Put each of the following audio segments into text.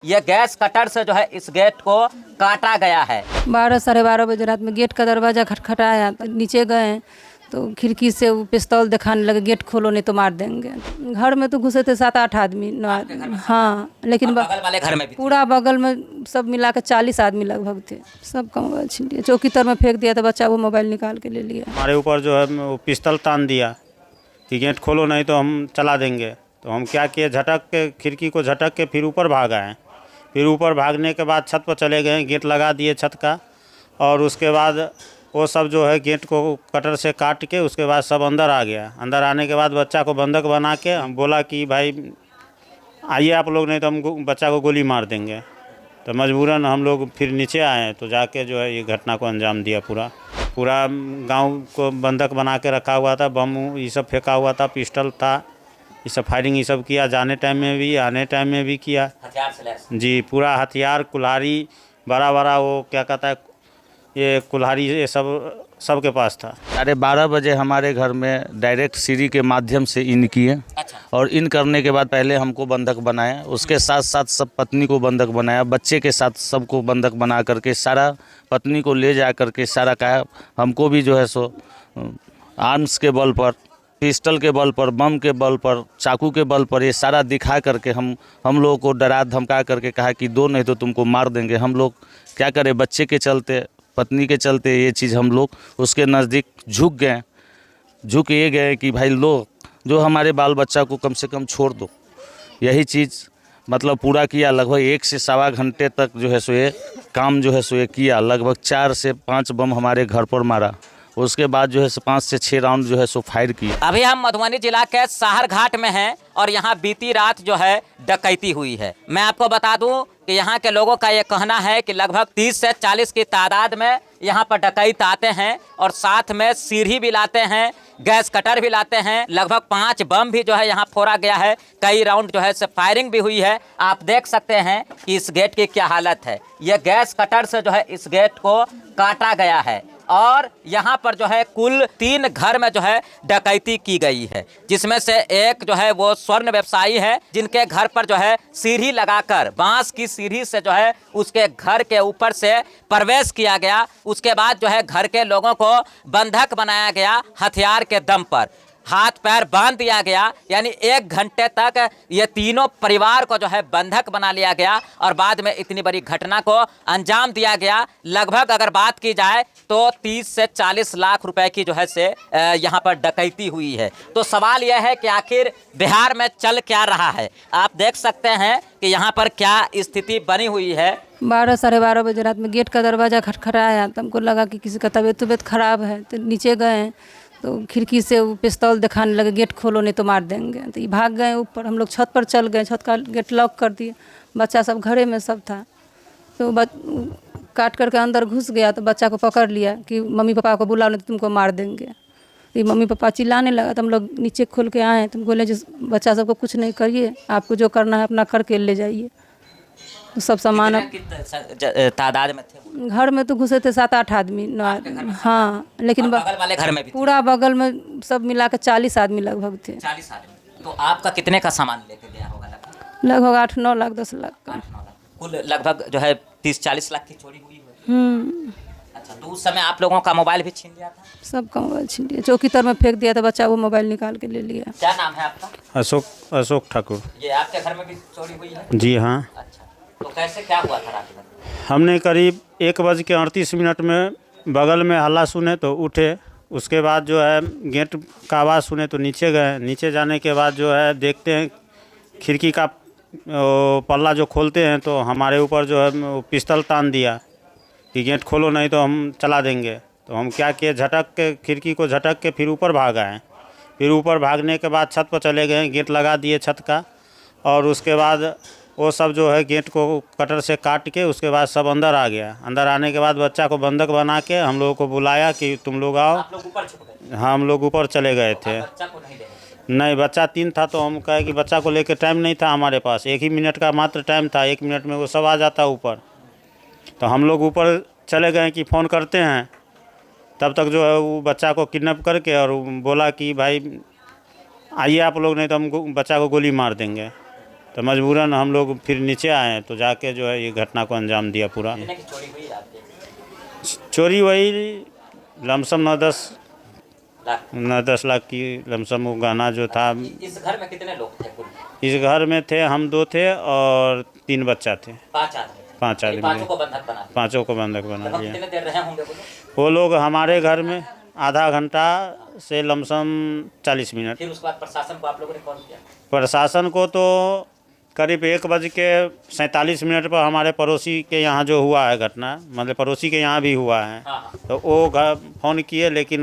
ये gas cutter से जो है इस गेट को काटा गया है। 12-12:30 बजे रात में गेट का दरवाज़ा खटखटाया तो नीचे गए तो खिड़की से वो पिस्तौल दिखाने लगे, गेट खोलो नहीं तो मार देंगे। घर में तो घुसे थे 7-8 आदमी, 9 आदमी। हाँ, लेकिन बगल वाले घर में भी पूरा बगल में सब मिला के 40 आदमी लगभग थे। सबका मोबाइल छीन लिया, चौकी तर में फेंक दिया तो बच्चा वो मोबाइल निकाल के ले लिया। हमारे ऊपर जो है वो पिस्तौल तान दिया कि गेट खोलो नहीं तो हम चला देंगे। तो हम क्या किए, झटक के खिड़की को झटक के फिर ऊपर भाग आए। फिर ऊपर भागने के बाद छत पर चले गए, गेट लगा दिए छत का। और उसके बाद वो सब जो है गेट को कटर से काट के उसके बाद सब अंदर आ गया। अंदर आने के बाद बच्चा को बंधक बना के हम बोला कि भाई आइए आप लोग, नहीं तो हम बच्चा को गोली मार देंगे। तो मजबूरन हम लोग फिर नीचे आए तो जाके जो है ये घटना को अंजाम दिया। पूरा गांव को बंधक बना के रखा हुआ था, बम ये सब फेंका हुआ था, पिस्टल था, ये सब फायरिंग ये सब किया, जाने टाइम में भी आने टाइम में भी किया। हथियार से लैस। जी, पूरा हथियार, कुल्हाड़ी, बड़ा बड़ा वो क्या कहता है ये कुल्हाड़ी, ये सब के पास था। 12:30 बजे हमारे घर में डायरेक्ट सीढ़ी के माध्यम से इन किए। अच्छा। और इन करने के बाद पहले हमको बंधक बनाया, उसके साथ साथ सब पत्नी को बंधक बनाया, बच्चे के साथ सबको बंधक बना करके सारा पत्नी को ले जा करके सारा कहा। हमको भी जो है सो आर्म्स के बल पर, पिस्टल के बल पर, बम के बल पर, चाकू के बल पर ये सारा दिखा करके हम लोगों को डरा धमका करके कहा कि दो नहीं तो तुमको मार देंगे। हम लोग क्या करें, बच्चे के चलते, पत्नी के चलते ये चीज़ हम लोग उसके नज़दीक झुक ये गए कि भाई लो, जो हमारे बाल बच्चा को कम से कम छोड़ दो। यही चीज़ मतलब पूरा किया। लगभग 1 से सवा घंटे तक जो है सो ये काम जो है सो ये किया। लगभग 4 से 5 बम हमारे घर पर मारा। उसके बाद जो है 5 से 6 राउंड जो है सो फायर किए। अभी हम मधुबनी जिला के साहर घाट में हैं और यहाँ बीती रात जो है डकैती हुई है। मैं आपको बता दूं कि यहाँ के लोगों का ये कहना है कि लगभग 30 से 40 की तादाद में यहाँ पर डकैत आते हैं और साथ में सीढ़ी भी लाते हैं, गैस कटर भी लाते हैं। लगभग 5 बम भी जो है यहाँ फोड़ा गया है। कई राउंड जो है से फायरिंग भी हुई है। आप देख सकते हैं कि इस गेट की क्या हालत है। यह गैस कटर से जो है इस गेट को काटा गया है और यहाँ पर जो है कुल 3 घर में जो है डकैती की गई है, जिसमें से एक जो है वो स्वर्ण व्यवसायी है, जिनके घर पर जो है सीढ़ी लगाकर बांस की सीढ़ी से जो है उसके घर के ऊपर से प्रवेश किया गया। उसके बाद जो है घर के लोगों को बंधक बनाया गया, हथियार के दम पर हाथ पैर बांध दिया गया। यानी 1 घंटे तक ये तीनों परिवार को जो है बंधक बना लिया गया और बाद में इतनी बड़ी घटना को अंजाम दिया गया। लगभग अगर बात की जाए तो 30 से 40 लाख रुपए की जो है से यहाँ पर डकैती हुई है। तो सवाल यह है कि आखिर बिहार में चल क्या रहा है। आप देख सकते हैं कि यहाँ पर क्या स्थिति बनी हुई है। 12-12:30 बजे रात में गेट का दरवाज़ा खटखटाया तो हमको लगा कि किसी का तबीयत खराब है तो नीचे गए तो खिड़की से वो पिस्तौल दिखाने लगे, गेट खोलो नहीं तो मार देंगे। तो ये भाग गए ऊपर, हम लोग छत पर चल गए, छत का गेट लॉक कर दिए। बच्चा सब घरे में सब था तो काट करके अंदर घुस गया तो बच्चा को पकड़ लिया कि मम्मी पापा को बुलाओ नहीं तो तुमको मार देंगे। तो ये मम्मी पापा चिल्लाने लगा तो हम लोग नीचे खोल के आए तो हम बोले जिस बच्चा सबको कुछ नहीं करिए, आपको जो करना है अपना करके ले जाइए। तो सब सामान तादाद में थे घर में तो घुसे थे 7-8 आदमी, 9 आदमी। हाँ, लेकिन बगल वाले घर में भी पूरा बगल में सब मिला के 40 आदमी लगभग थे। 40 आदमी। तो आपका कितने का सामान लेके गया होगा? लगभग 8-9 लाख 10 लाख का। 8-9 लाख कुल लगभग जो है 30-40 लाख की चोरी हुई है। अच्छा, तो उस समय आप लोगों का मोबाइल भी छीन लिया था? सबका मोबाइल छीन लिया, चौकी तर में फेंक दिया तो बच्चा वो मोबाइल निकाल के ले लिया। क्या नाम है आपका? अशोक ठाकुर। ये आपके घर में भी चोरी हुई है? जी हाँ। अच्छा, तो कैसे क्या हुआ था रात में? हमने करीब 1:38 में बगल में हल्ला सुने तो उठे। उसके बाद जो है गेट का आवाज़ सुने तो नीचे गए। नीचे जाने के बाद जो है देखते हैं खिड़की का पल्ला जो खोलते हैं तो हमारे ऊपर जो है पिस्तौल तान दिया कि गेट खोलो नहीं तो हम चला देंगे। तो हम क्या किए, झटक के खिड़की को झटक के फिर ऊपर भाग आए। फिर ऊपर भागने के बाद छत पर चले गए, गेट लगा दिए छत का। और उसके बाद वो सब जो है गेट को कटर से काट के उसके बाद सब अंदर आ गया। अंदर आने के बाद बच्चा को बंधक बना के हम लोगों को बुलाया कि तुम लोग आओ। आप लोग ऊपर छुप गए? हाँ, हम लोग ऊपर चले गए थे। बच्चा को नहीं ले गए? नहीं, बच्चा 3 था तो हम कहे कि बच्चा को लेकर टाइम नहीं था हमारे पास, 1 ही मिनट का मात्र टाइम था। 1 मिनट में वो सब आ जाता ऊपर। तो हम लोग ऊपर चले गए कि फ़ोन करते हैं। तब तक जो है वो बच्चा को किडनैप करके और बोला कि भाई आइए आप लोग, नहीं तो हम बच्चा को गोली मार देंगे। तो मजबूरन हम लोग फिर नीचे आए तो जाके जो है ये घटना को अंजाम दिया पूरा। कितने की चोरी हुई आपके? चोरी वही लमसम 9-10 लाख। लाख की लमसम वो गहना जो था। इस घर में कितने लोग थे कुल? इस घर में थे हम 2 थे और 3 बच्चा थे। 5 आदमी थे। 5 आदमी पांचों थे। को बंधक बना दिया। पाँचों को बंधक बना लगभग दिया। कितने देर रहे होंगे वो लोग? वो लोग हमारे घर में आधा घंटा से लमसम 40 मिनट। फिर उसके बाद प्रशासन को आप लोगों ने कॉल किया? प्रशासन को तो करीब 1:47 पर हमारे पड़ोसी के यहाँ जो हुआ है घटना, मतलब पड़ोसी के यहाँ भी हुआ है, हाँ हाँ। तो वो घर फ़ोन किए लेकिन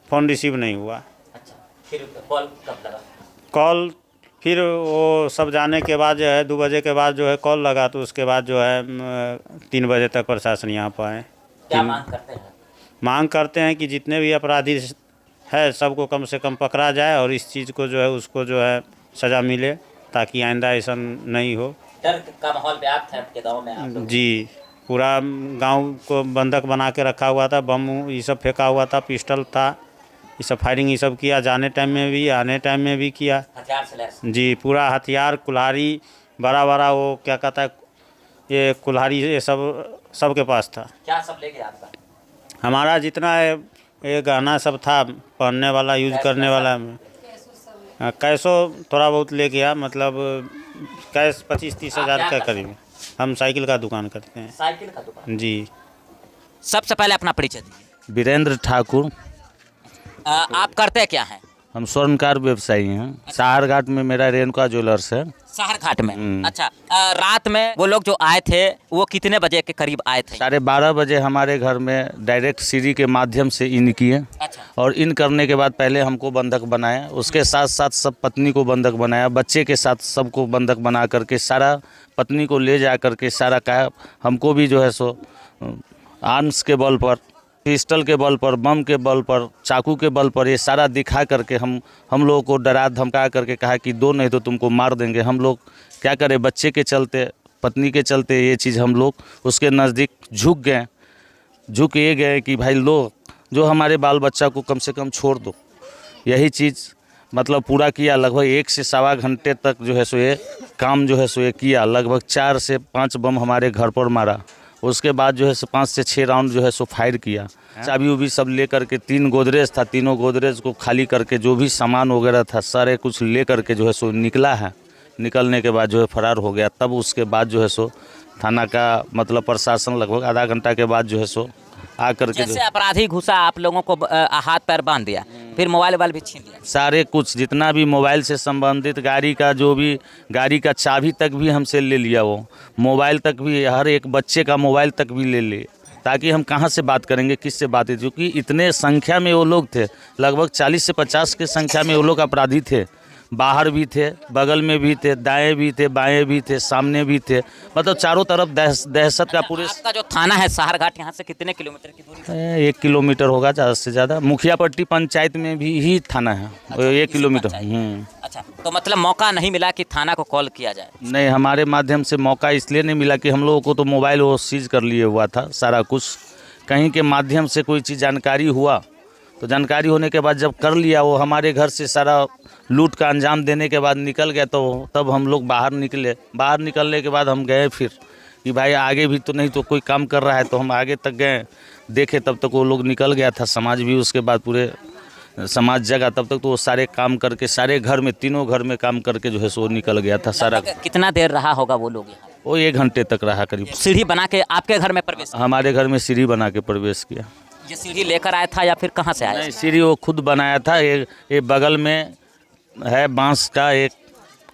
फ़ोन रिसीव नहीं हुआ। अच्छा, फिर कॉल कब लगा? कॉल फिर वो सब जाने के बाद जो है 2 बजे के बाद जो है कॉल लगा, तो उसके बाद जो है 3 बजे तक प्रशासन यहाँ पर आए। क्या मांग करते हैं? मांग करते हैं कि जितने भी अपराधी है सबको कम से कम पकड़ा जाए और इस चीज़ को जो है उसको जो है सज़ा मिले, ताकि आइंदा ऐसा नहीं हो। डर का माहौल व्याप्त है आपके गांव में आप लोग? जी, पूरा गांव को बंधक बना के रखा हुआ था, बम ये सब फेंका हुआ था, पिस्टल था, ये सब फायरिंग ये सब किया, जाने टाइम में भी आने टाइम में भी किया। हथियार से लैस? जी, पूरा हथियार, कुल्हाड़ी, बड़ा बड़ा वो क्या कहता है ये कुल्हाड़ी, ये सब के पास था। क्या सब ले गया आपका? हमारा जितना ये गहना सब था पहनने वाला, यूज करने वाला, कैशो थोड़ा बहुत ले गया, मतलब कैश 25-30 हज़ार के करीब। हम साइकिल का दुकान करते हैं। साइकिल का दुकान? जी। सबसे पहले अपना परिचय दीजिए। वीरेंद्र ठाकुर। आप करते क्या हैं? हम स्वर्णकार व्यवसायी हैं। साहरघाट में मेरा रेणुका ज्वेलर्स है। साहरघाट में? अच्छा, रात में वो लोग जो आए थे वो कितने बजे के करीब आए थे? 12:30 बजे हमारे घर में डायरेक्ट सीढ़ी के माध्यम से इन किए। अच्छा। और इन करने के बाद पहले हमको बंधक बनाया, उसके साथ साथ सब पत्नी को बंधक बनाया, बच्चे के साथ सबको बंधक बना करके सारा पत्नी को ले जा करके सारा कहा, हमको भी जो है सो आर्म्स के बल पर, पिस्टल के बल पर, बम के बल पर, चाकू के बल पर ये सारा दिखा करके हम लोगों को डरा धमका करके कहा कि दो नहीं तो तुमको मार देंगे। हम लोग क्या करें, बच्चे के चलते, पत्नी के चलते ये चीज़ हम लोग उसके नज़दीक झुक ये गए कि भाई लो, जो हमारे बाल बच्चा को कम से कम छोड़ दो। यही चीज़ मतलब पूरा किया। लगभग 1 से सवा घंटे तक जो है सो ये काम जो है सो ये किया। लगभग 4 से 5 बम हमारे घर पर मारा। उसके बाद जो है सो 5 से 6 राउंड जो है सो फायर किया। चाबी उबी सब ले करके, 3 गोदरेज था, तीनों गोदरेज को खाली करके जो भी सामान वगैरह था सारे कुछ ले करके जो है सो निकला है। निकलने के बाद जो है फरार हो गया। तब उसके बाद जो है सो थाना का मतलब प्रशासन लगभग आधा घंटा के बाद जो है सो आ करके जैसे अपराधी घुसा आप लोगों को हाथ पैर बांध दिया, फिर मोबाइल भी छीन लिया? सारे कुछ जितना भी मोबाइल से संबंधित गाड़ी का जो भी, गाड़ी का चाबी तक भी हमसे ले लिया। वो मोबाइल तक भी, हर एक बच्चे का मोबाइल तक भी ले लिए, ताकि हम कहाँ से बात करेंगे, किससे बात है, क्योंकि इतने संख्या में वो लोग थे। लगभग 40 से 50 की संख्या में वो लोग अपराधी थे। बाहर भी थे, बगल में भी थे, दाएं भी थे, बाएं भी थे, सामने भी थे, मतलब चारों तरफ दहशत का पूरे। आपका जो थाना है साहरघाट, यहाँ से कितने किलोमीटर की दूरी पर? 1 किलोमीटर होगा ज़्यादा से ज़्यादा। मुखियापट्टी पंचायत में भी ही थाना है। 1 किलोमीटर। अच्छा, तो मतलब मौका नहीं मिला कि थाना को कॉल किया जाए? नहीं, हमारे माध्यम से मौका इसलिए नहीं मिला कि हम लोगों को तो मोबाइल वो सीज कर लिए हुआ था सारा कुछ। कहीं के माध्यम से कोई चीज़ जानकारी हुआ तो जानकारी होने के बाद जब कर लिया, वो हमारे घर से सारा लूट का अंजाम देने के बाद निकल गया, तो तब हम लोग बाहर निकले। बाहर निकलने के बाद हम गए फिर कि भाई आगे भी तो नहीं तो कोई काम कर रहा है, तो हम आगे तक गए, देखे तब तक वो लोग निकल गया था। समाज भी उसके बाद पूरे समाज जगह, तब तक तो वो सारे काम करके, सारे घर में, तीनों घर में काम करके जो है सो निकल गया था सारा। कितना देर रहा होगा वो लोग यहाँ? वो 1 घंटे तक रहा करीब। सीढ़ी बना के आपके घर में प्रवेश? हमारे घर में सीढ़ी बना के प्रवेश किया। ये सीढ़ी लेकर आया था या फिर कहाँ से आया? नहीं, सीढ़ी वो खुद बनाया था। ये बगल में है बांस का एक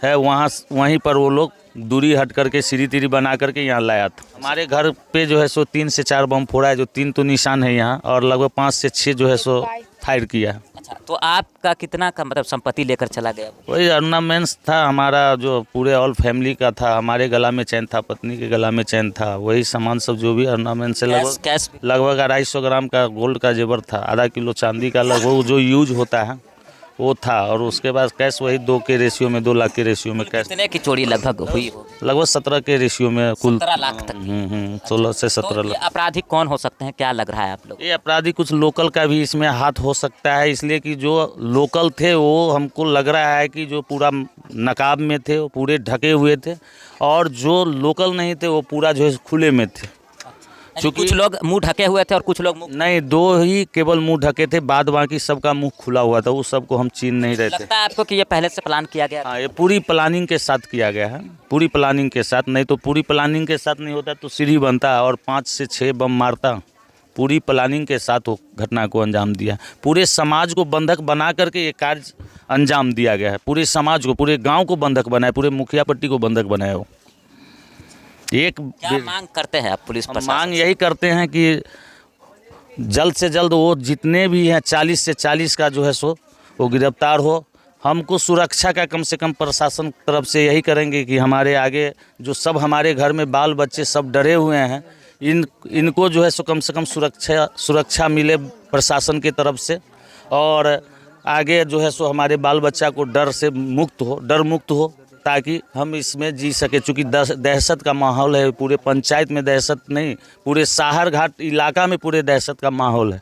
है, वहीं पर वो लोग दूरी हट करके सीढ़ी बना करके यहाँ लाया था। हमारे घर पे जो है सो 3 से 4 बम फोड़ा है, जो 3 तो निशान है यहाँ, और लगभग 5 से 6 जो है सो फायर किया है। अच्छा, तो आपका कितना का मतलब संपत्ति लेकर चला गया? वही ऑर्नामेंट्स था हमारा, जो पूरे ऑल फैमिली का था। हमारे गला में चैन था, पत्नी के गला में चैन था, वही सामान सब जो भी ऑर्नामेंट से लगभग कैश 250 ग्राम का गोल्ड का जेवर था, आधा किलो चांदी का लगभग जो यूज होता है वो था। और उसके बाद कैश वही 2 के रेशियो में, 2 लाख के रेशियो में कैश। कितने की चोरी लगभग हुई हो? लगभग 17 के रेशियो में कुल 17 लाख तक। 16 से 17 तो ये लाख। अपराधी कौन हो सकते हैं, क्या लग रहा है आप लोग? ये अपराधी कुछ लोकल का भी इसमें हाथ हो सकता है, इसलिए कि जो लोकल थे वो हमको लग रहा है कि जो पूरा नकाब में थे, वो पूरे ढके हुए थे, और जो लोकल नहीं थे वो पूरा जो है खुले में थे। चूंकि कुछ लोग मुंह ढके हुए थे और कुछ लोग मुंह नहीं, दो ही केवल मुंह ढके थे, बाद बाकी सबका मुंह खुला हुआ था, उस सबको हम चीन नहीं रहे थे। लगता है आपको कि ये पहले से प्लान किया गया था? हाँ, ये पूरी प्लानिंग के साथ किया गया है, पूरी प्लानिंग के साथ। नहीं तो पूरी प्लानिंग के साथ नहीं होता तो सीढ़ी बनता और 5 से 6 बम मारता। पूरी प्लानिंग के साथ वो घटना को अंजाम दिया। पूरे समाज को बंधक बना करके ये कार्य अंजाम दिया गया है। पूरे समाज को, पूरे गांव को बंधक बनाया, पूरे मुखिया पट्टी को बंधक बनाया। वो एक क्या मांग करते हैं आप पुलिस हम प्रशासन मांग यही करते हैं कि जल्द से जल्द वो जितने भी हैं 40 से 40 का जो है सो वो गिरफ्तार हो। हमको सुरक्षा का कम से कम प्रशासन तरफ से यही करेंगे कि हमारे आगे जो सब हमारे घर में बाल बच्चे सब डरे हुए हैं, इनको जो है सो कम से कम सुरक्षा मिले प्रशासन की तरफ से, और आगे जो है सो हमारे बाल बच्चा को डर मुक्त हो ताकि हम इसमें जी सके। चूँकि दहशत का माहौल है, पूरे पंचायत में दहशत नहीं, पूरे साहर घाट इलाका में पूरे दहशत का माहौल है।